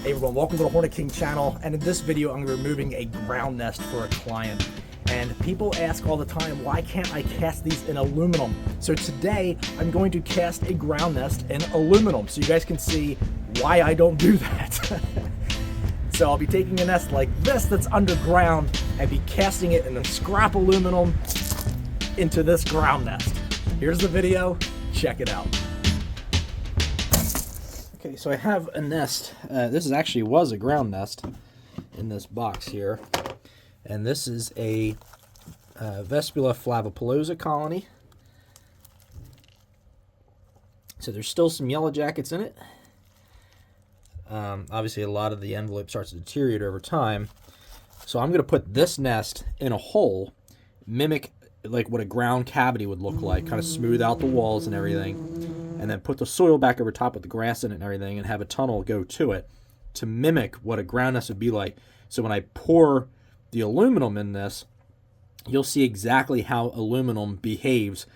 Hey everyone, welcome to the Hornet King channel, and in this video I'm going to be removing a ground nest for a client. And people ask all the time, why can't I cast these in aluminum? So today I'm going to cast a ground nest in aluminum so you guys can see why I don't do that. So I'll be taking a nest like this that's underground and be casting it in a scrap aluminum into this ground nest. Here's the video, check it out. Okay, so I have a nest. This was a ground nest in this box here. And this is a Vespula flavipulosa colony. So there's still some yellow jackets in it. Obviously a lot of the envelope starts to deteriorate over time. So I'm going to put this nest in a hole, mimic like what a ground cavity would look like, kind of smooth out the walls and everything, and then put the soil back over top with the grass in it and everything, and have a tunnel go to it to mimic what a ground nest would be like. So when I pour the aluminum in this, you'll see exactly how aluminum behaves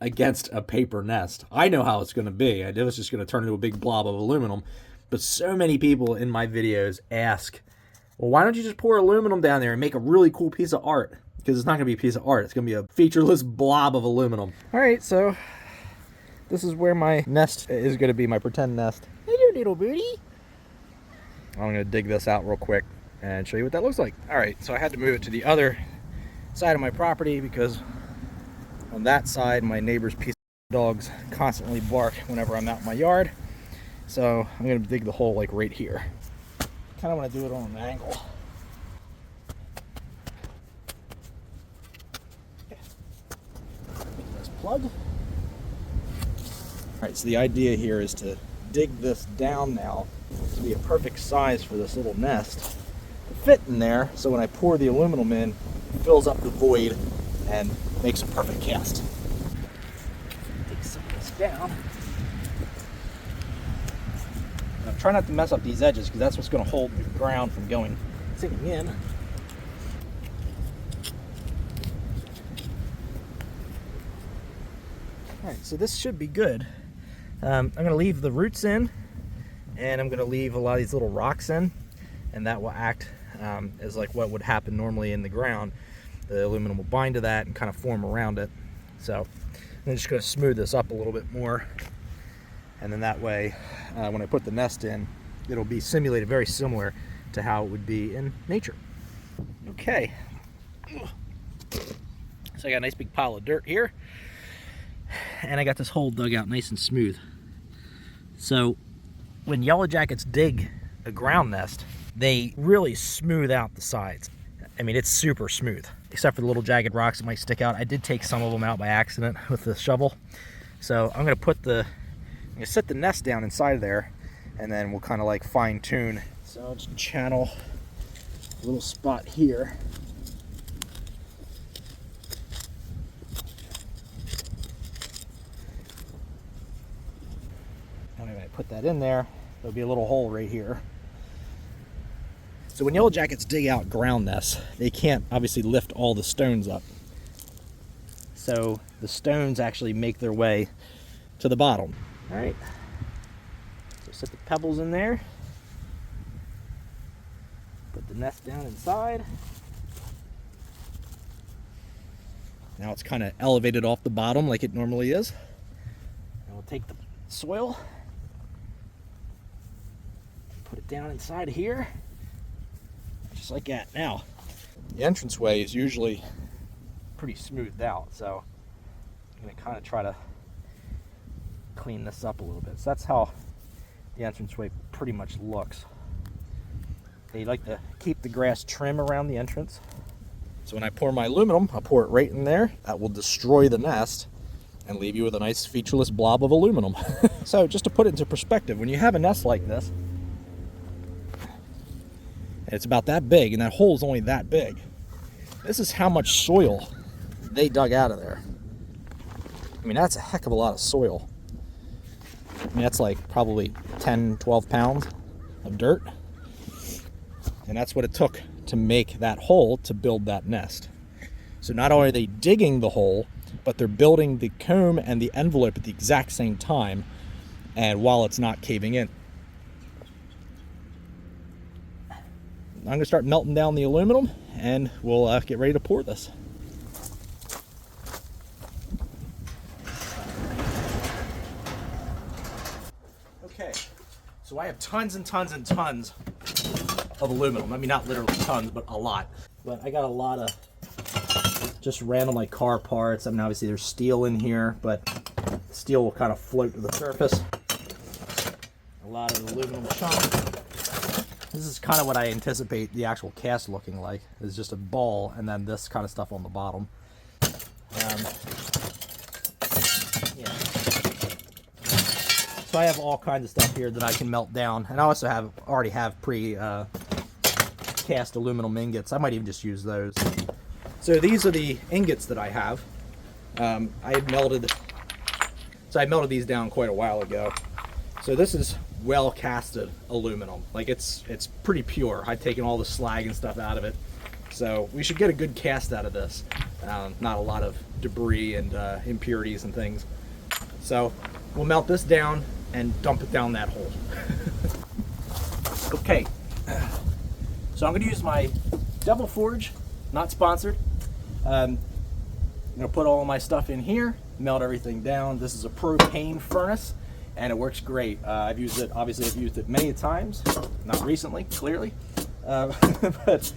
against a paper nest. I know how it's going to be. I know it's just going to turn into a big blob of aluminum. But so many people in my videos ask, well, why don't you just pour aluminum down there and make a really cool piece of art? Because it's not going to be a piece of art. It's going to be a featureless blob of aluminum. All right, so this is where my nest is going to be, my pretend nest. Hello, little birdie. I'm going to dig this out real quick and show you what that looks like. All right, so I had to move it to the other side of my property because on that side, my neighbor's piece of dogs constantly bark whenever I'm out in my yard. So I'm going to dig the hole like right here. Kind of want to do it on an angle. Plug. All right, so the idea here is to dig this down now to be a perfect size for this little nest to fit in there, so when I pour the aluminum in, it fills up the void and makes a perfect cast. Take some of this down. Now, try not to mess up these edges because that's what's going to hold the ground from sinking in. Alright, so this should be good. I'm going to leave the roots in, and I'm going to leave a lot of these little rocks in, and that will act as like what would happen normally in the ground. The aluminum will bind to that and kind of form around it. So I'm just going to smooth this up a little bit more, and then that way when I put the nest in, it'll be simulated very similar to how it would be in nature. Okay, so I got a nice big pile of dirt here. And I got this hole dug out nice and smooth. So when yellow jackets dig a ground nest, they really smooth out the sides. I mean, it's super smooth, except for the little jagged rocks that might stick out. I did take some of them out by accident with the shovel. So I'm gonna set the nest down inside there, and then we'll kind of like fine tune. So I'll just channel a little spot here. Put that in there, there'll be a little hole right here. So when yellow jackets dig out ground nests, they can't obviously lift all the stones up. So the stones actually make their way to the bottom. All right, so set the pebbles in there. Put the nest down inside. Now it's kind of elevated off the bottom like it normally is. And we'll take the soil, put it down inside of here, just like that. Now, the entranceway is usually pretty smoothed out, so I'm going to kind of try to clean this up a little bit. So that's how the entranceway pretty much looks. They like to keep the grass trim around the entrance. So when I pour my aluminum, I'll pour it right in there. That will destroy the nest and leave you with a nice featureless blob of aluminum. So just to put it into perspective, when you have a nest like this, it's about that big, and that hole is only that big. This is how much soil they dug out of there. I mean, that's a heck of a lot of soil. I mean, that's like probably 10, 12 pounds of dirt. And that's what it took to make that hole to build that nest. So not only are they digging the hole, but they're building the comb and the envelope at the exact same time, and while it's not caving in. I'm going to start melting down the aluminum, and we'll get ready to pour this. Okay, so I have tons and tons and tons of aluminum. I mean, not literally tons, but a lot. But I got a lot of just random like car parts. I mean, obviously there's steel in here, but steel will kind of float to the surface. A lot of aluminum chunks. This is kind of what I anticipate the actual cast looking like. It's just a ball and then this kind of stuff on the bottom. Yeah. So I have all kinds of stuff here that I can melt down, and I also already have cast aluminum ingots. I might even just use those. So these are the ingots that I have. I melted these down quite a while ago. So this is well casted aluminum. Like it's pretty pure. I've taken all the slag and stuff out of it. So we should get a good cast out of this. Not a lot of debris and impurities and things. So we'll melt this down and dump it down that hole. Okay. So I'm going to use my Devil Forge, not sponsored. I'm going to put all my stuff in here, melt everything down. This is a propane furnace, and it works great. I've used it, obviously I've used it many times, not recently, clearly. But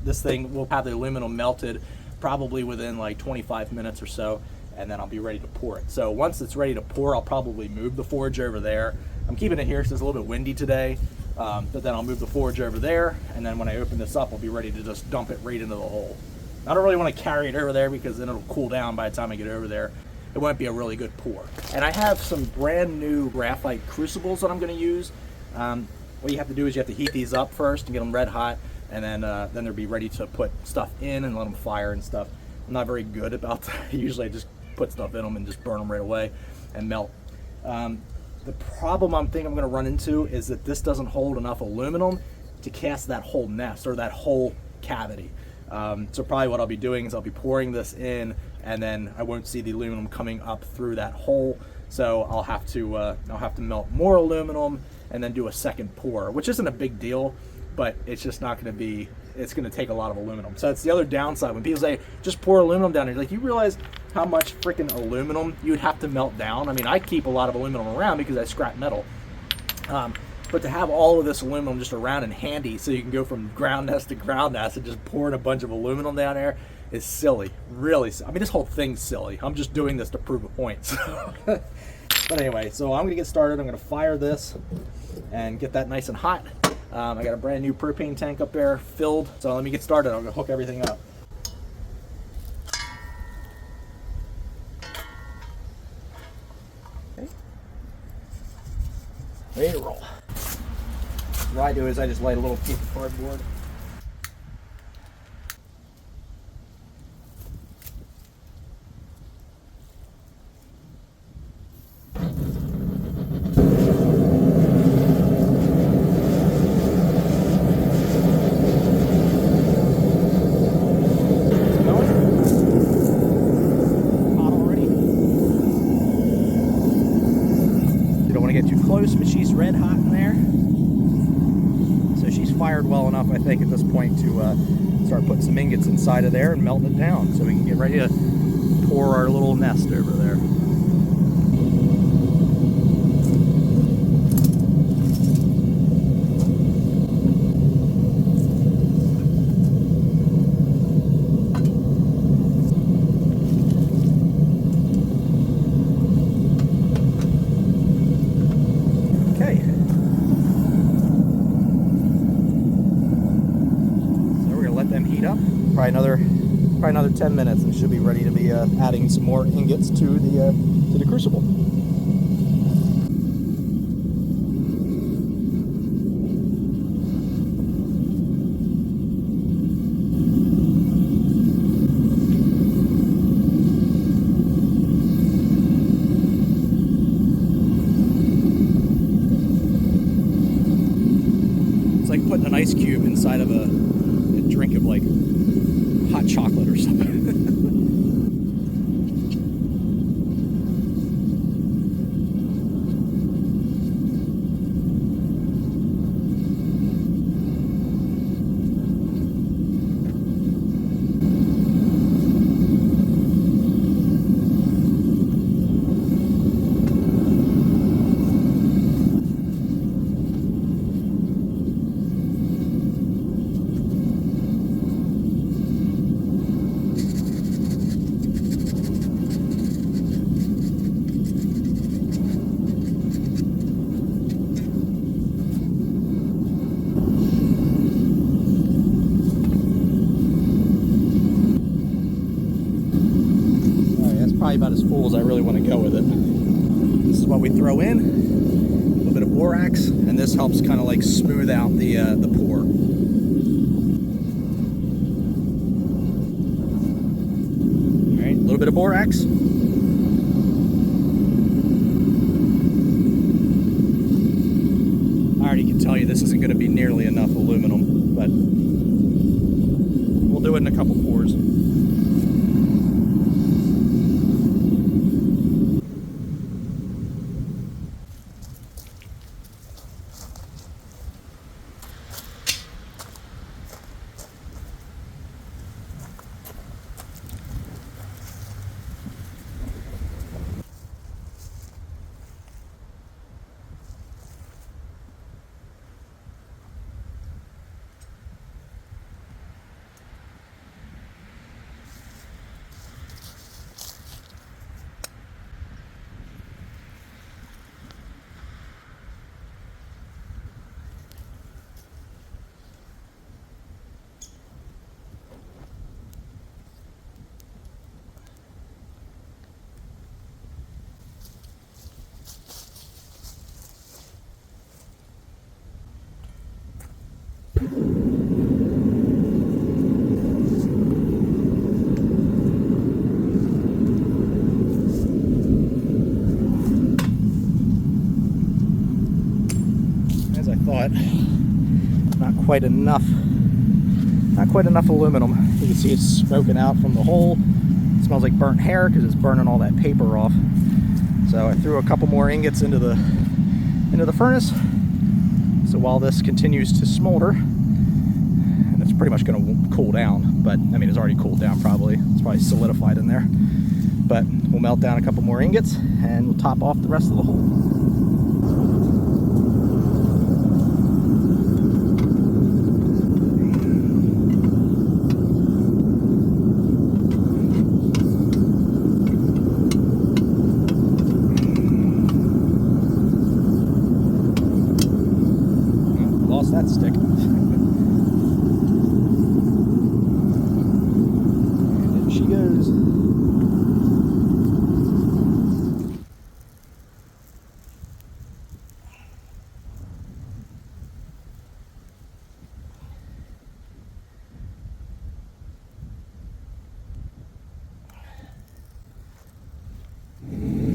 this thing will have the aluminum melted probably within like 25 minutes or so, and then I'll be ready to pour it. So once it's ready to pour, I'll probably move the forge over there. I'm keeping it here because it's a little bit windy today. But then I'll move the forge over there, and then when I open this up, I'll be ready to just dump it right into the hole. I don't really want to carry it over there because then it'll cool down by the time I get over there. It won't be a really good pour. And I have some brand new graphite crucibles that I'm going to use. What you have to do is you have to heat these up first and get them red hot, and then they'll be ready to put stuff in and let them fire and stuff. I'm not very good about that. Usually I just put stuff in them and just burn them right away and melt. The problem I'm going to run into is that this doesn't hold enough aluminum to cast that whole nest or that whole cavity. So probably what I'll be doing is I'll be pouring this in, and then I won't see the aluminum coming up through that hole. So I'll have to melt more aluminum and then do a second pour, which isn't a big deal, but it's just not going to be. It's going to take a lot of aluminum. So it's the other downside. When people say, just pour aluminum down here, like, you realize how much freaking aluminum you'd have to melt down? I mean, I keep a lot of aluminum around because I scrap metal. But to have all of this aluminum just around and handy so you can go from ground nest to ground nest and just pouring a bunch of aluminum down there is silly. Really, I mean, this whole thing's silly. I'm just doing this to prove a point. So. But anyway, so I'm going to get started. I'm going to fire this and get that nice and hot. I got a brand new propane tank up there filled, so let me get started. I'm going to hook everything up. Okay. Ready to roll. What I do is I just light a little piece of cardboard. But she's red hot in there, so she's fired well enough, I think, at this point to start putting some ingots inside of there and melting it down so we can get ready to pour our little nest over there. Probably another 10 minutes, and should be ready to be adding some more ingots to the crucible. It's like putting an ice cube inside of a drink of like hot chocolate or something. about as full as I really want to go with it. This is what we throw in, a little bit of borax, and this helps kind of like smooth out the pour. All right, a little bit of borax. I already can tell you this isn't going to be nearly enough aluminum, but we'll do it in a couple pours. As I thought, not quite enough aluminum. You can see it's smoking out from the hole. It smells like burnt hair because it's burning all that paper off. So I threw a couple more ingots into the furnace. So while this continues to smolder, and it's pretty much going to cool down, but I mean it's already cooled down probably. It's probably solidified in there. But we'll melt down a couple more ingots and we'll top off the rest of the hole. That stick. And in she goes.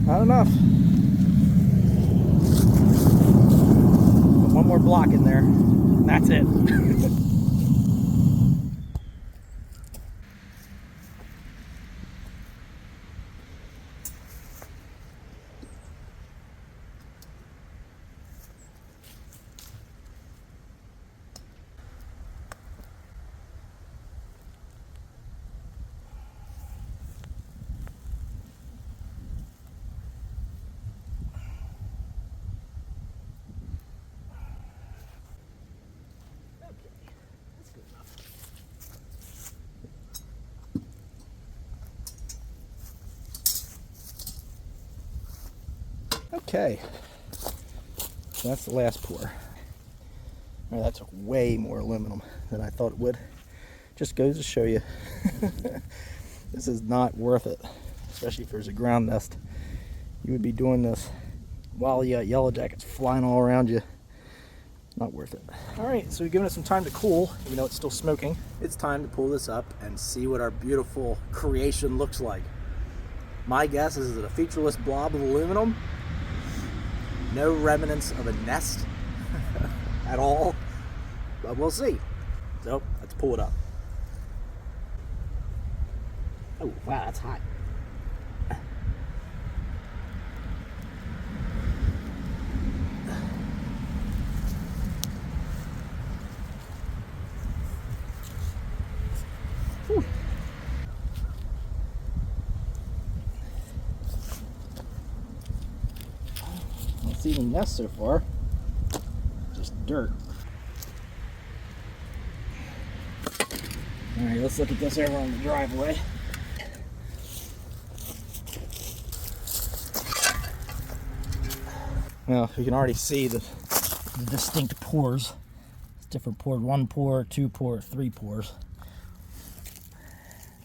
Not enough. One more block in there. That's it. Okay, so that's the last pour. Right, that took way more aluminum than I thought it would. Just goes to show you, this is not worth it, especially if there's a ground nest. You would be doing this while you got yellow jackets flying all around you. Not worth it. All right, so we've given it some time to cool, even though it's still smoking. It's time to pull this up and see what our beautiful creation looks like. My guess is it a featureless blob of aluminum. No remnants of a nest at all, but we'll see. So let's pull it up. Oh wow, that's hot. Whew. Even nest so far, just dirt. All right, let's look at this over on the driveway. Well, you can already see the distinct pores. It's different pores, 1 pore, 2 pore, 3 pores.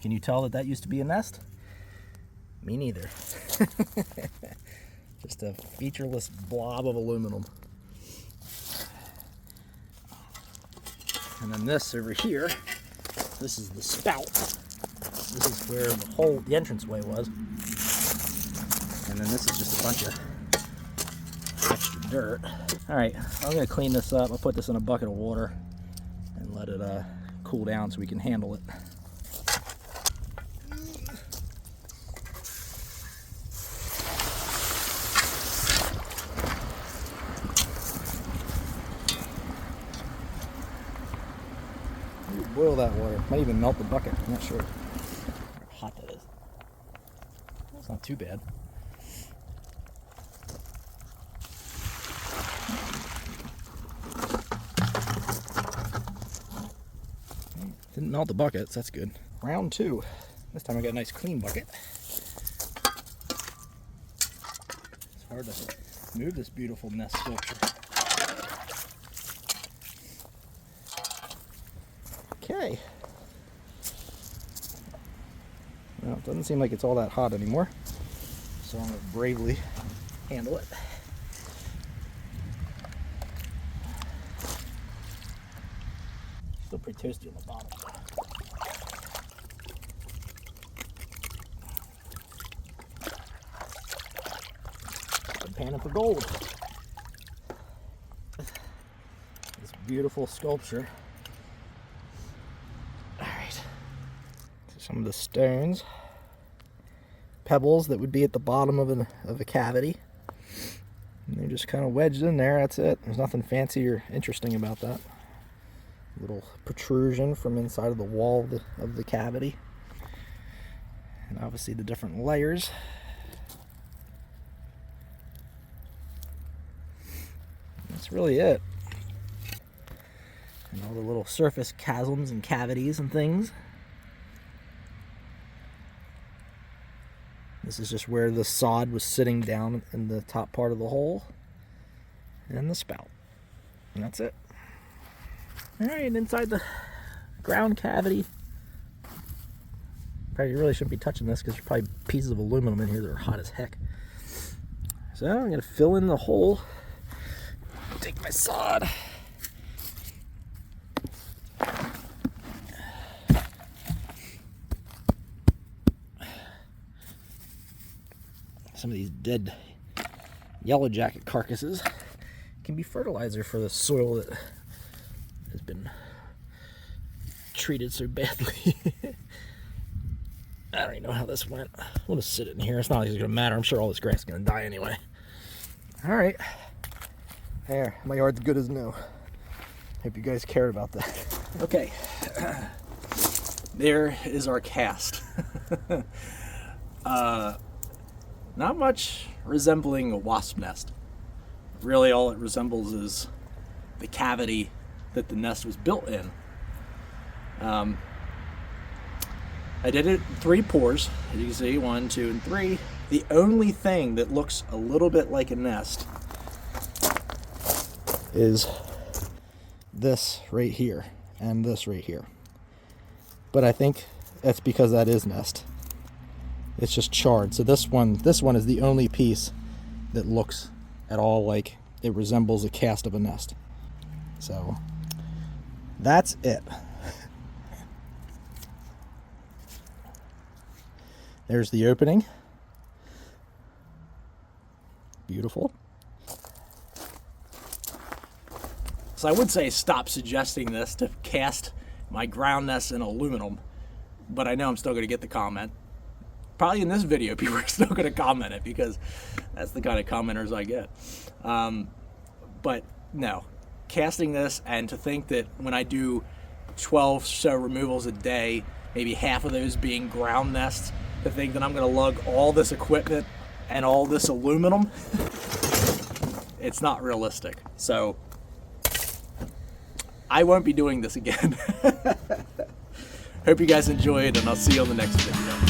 Can you tell that that used to be a nest? Me neither. Just a featureless blob of aluminum. And then this over here, this is the spout. This is where the entranceway was. And then this is just a bunch of extra dirt. All right, I'm gonna clean this up. I'll put this in a bucket of water and let it cool down so we can handle it. Boil that water. Might even melt the bucket. I'm not sure how hot that is. It's not too bad. Didn't melt the buckets. That's good. Round 2. This time I got a nice clean bucket. It's hard to move this beautiful nest sculpture. Okay. Well, it doesn't seem like it's all that hot anymore, so I'm going to bravely handle it. Still pretty toasty on the bottom. I'm panning for gold. This beautiful sculpture. Some of the stones, pebbles that would be at the bottom of a cavity. And they're just kind of wedged in there, that's it. There's nothing fancy or interesting about that. Little protrusion from inside of the wall of the cavity. And obviously the different layers. That's really it. And all the little surface chasms and cavities and things. This is just where the sod was sitting down in the top part of the hole. And the spout. And that's it. Alright, inside the ground cavity. Probably really shouldn't be touching this because there's probably pieces of aluminum in here that are hot as heck. So I'm going to fill in the hole. Take my sod. Some of these dead yellow jacket carcasses can be fertilizer for the soil that has been treated so badly. I don't even know how this went. We'll just sit it in here. It's not like it's going to matter. I'm sure all this grass is going to die anyway. All right. There, my yard's good as new. Hope you guys cared about that. Okay. There is our cast. Not much resembling a wasp nest. Really all it resembles is the cavity that the nest was built in. I did it in 3 pours, as you can see, 1, 2, and 3. The only thing that looks a little bit like a nest is this right here and this right here. But I think that's because that is nest. It's just charred. So this one is the only piece that looks at all like it resembles a cast of a nest. So that's it. There's the opening. Beautiful. So I would say stop suggesting this to cast my ground nest in aluminum, but I know I'm still going to get the comment. Probably in this video, people are still going to comment it because that's the kind of commenters I get. But no, casting this, and to think that when I do 12 so removals a day, maybe half of those being ground nests, to think that I'm going to lug all this equipment and all this aluminum, it's not realistic. So I won't be doing this again. Hope you guys enjoyed, and I'll see you on the next video.